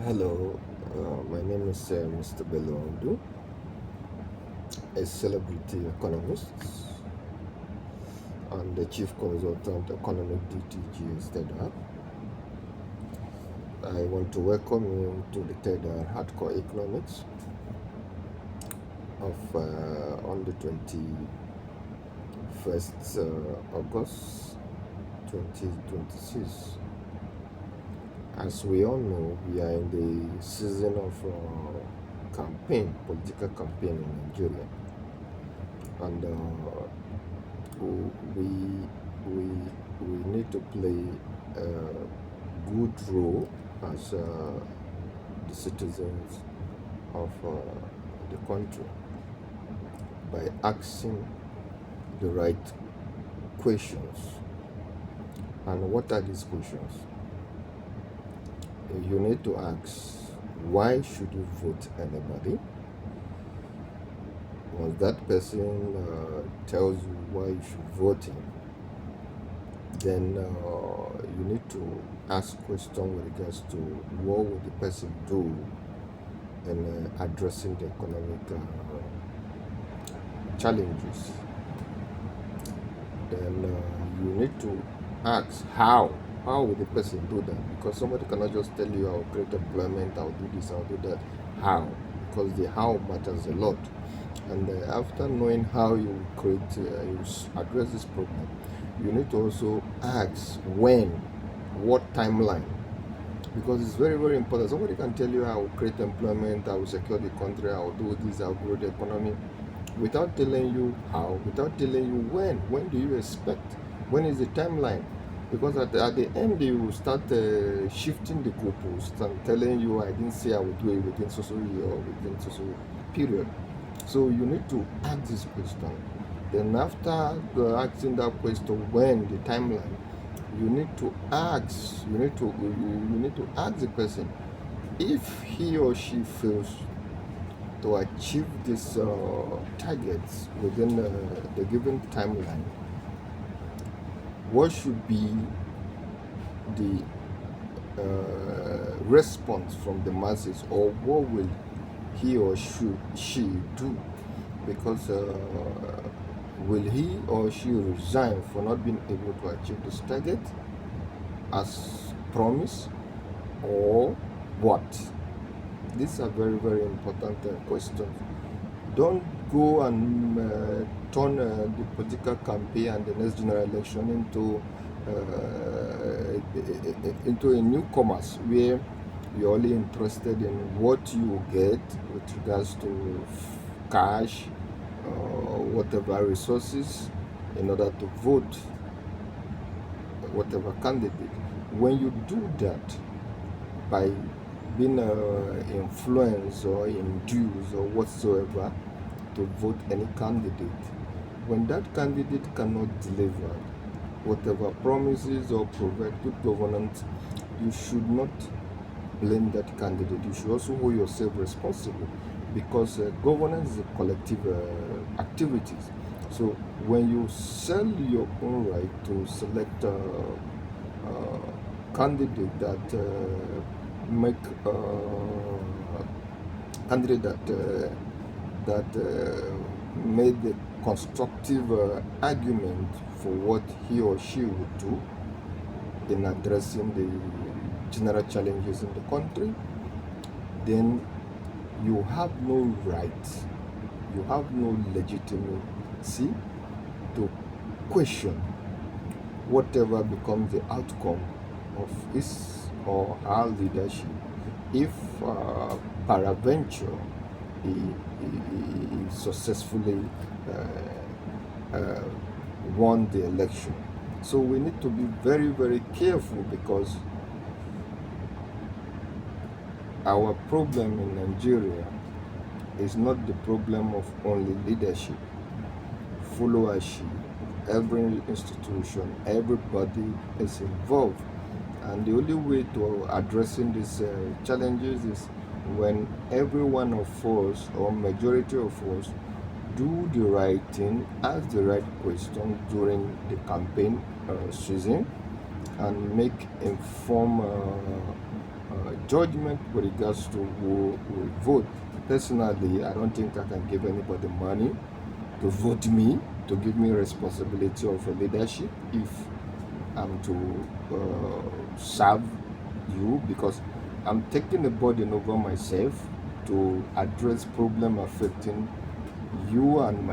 Hello, my name is Mr. Bello Abdu, a celebrity economist and the chief consultant economic DTG TEDr. I want to welcome you to the TEDr Hardcore Economics of on the 21st August 2026. As we all know, we are in the season of campaign, political campaign in Nigeria, and we we we need to play a good role as the citizens of the country by asking the right questions. And what are these questions? You need to ask, why should you vote anybody? Once that person tells you why you should vote him, then you need to ask questions with regards to what would the person do in addressing the economic challenges. Then you need to ask how will the person do that, because somebody cannot just tell you I'll create employment, I'll do this, I'll do that. How? Because the how matters a lot. And after knowing how you create, you address this problem, you need to also ask when, what timeline, because it's very, very important. Somebody can tell you I will create employment, I will secure the country, I will do this, I will grow the economy, without telling you how, without telling you when do you expect, when is the timeline. Because at the end they will start shifting the goalposts and telling you I didn't say I would do it within so year or within so period. So you need to ask this question. Then after asking that question, when the timeline, you need to ask the person if he or she feels to achieve these targets within the given timeline, what should be the response from the masses, or what will he or she do? Because will he or she resign for not being able to achieve this target as promised, or what? These are very, very important questions. Don't go and turn the political campaign and the next general election into a newcomers where you're only interested in what you get with regards to cash or whatever resources in order to vote whatever candidate. When you do that by being influenced or induced or whatsoever to vote any candidate, when that candidate cannot deliver whatever promises or provide good governance, you should not blame that candidate. You should also hold yourself responsible, because governance is a collective activities. So when you sell your own right to select a candidate that make candidate that made the constructive argument for what he or she would do in addressing the general challenges in the country, then you have no right, you have no legitimacy to question whatever becomes the outcome of his or her leadership, if peradventure he successfully won the election. So we need to be very, very careful, because our problem in Nigeria is not the problem of only leadership, followership. Every institution, everybody is involved, and the only way to addressing these challenges is when every one of us, or majority of us, do the right thing, ask the right question during the campaign season, and make informed judgment with regards to who will vote. Personally, I don't think I can give anybody money to vote me, to give me responsibility of a leadership if I'm to serve you, because I'm taking the burden over myself to address problem affecting you and my